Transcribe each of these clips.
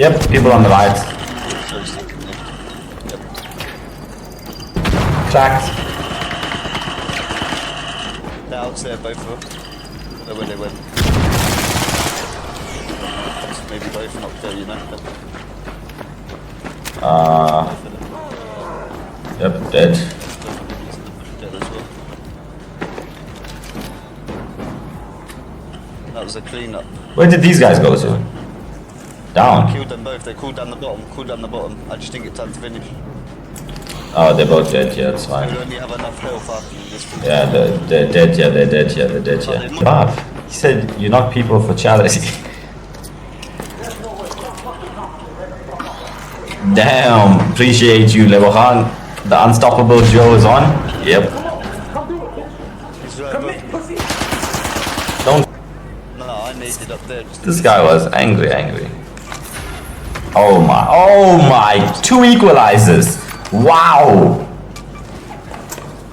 Yep, people on the right. Cracked. They're out there, both of them. I don't know where they went. Maybe both knocked out, you know. Yep, dead. Dead as well. That was a clean-up. Where did these guys go to? Down. Killed them both. They called down the bottom. Called down the bottom. I just didn't get time to finish. Oh, they're both dead. Yeah, that's fine. We only have enough health after this. Yeah, they're dead. Yeah, they're dead. Yeah, they're dead. Yeah. Bob, he said you're not people for charity. Damn, appreciate you, Levohan. The unstoppable Joe is on. Yep. He's right above. Don't. No, I needed up there. This guy was angry. Oh my, 2 equalizers. Wow.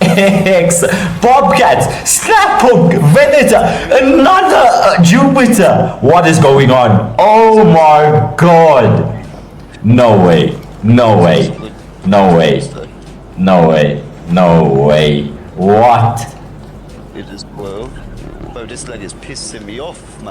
X, Bobcats, Snaphook, Venator, another Jupiter. What is going on? Oh my god. No way. What? It is well. Bro, this leg is pissing me off, man.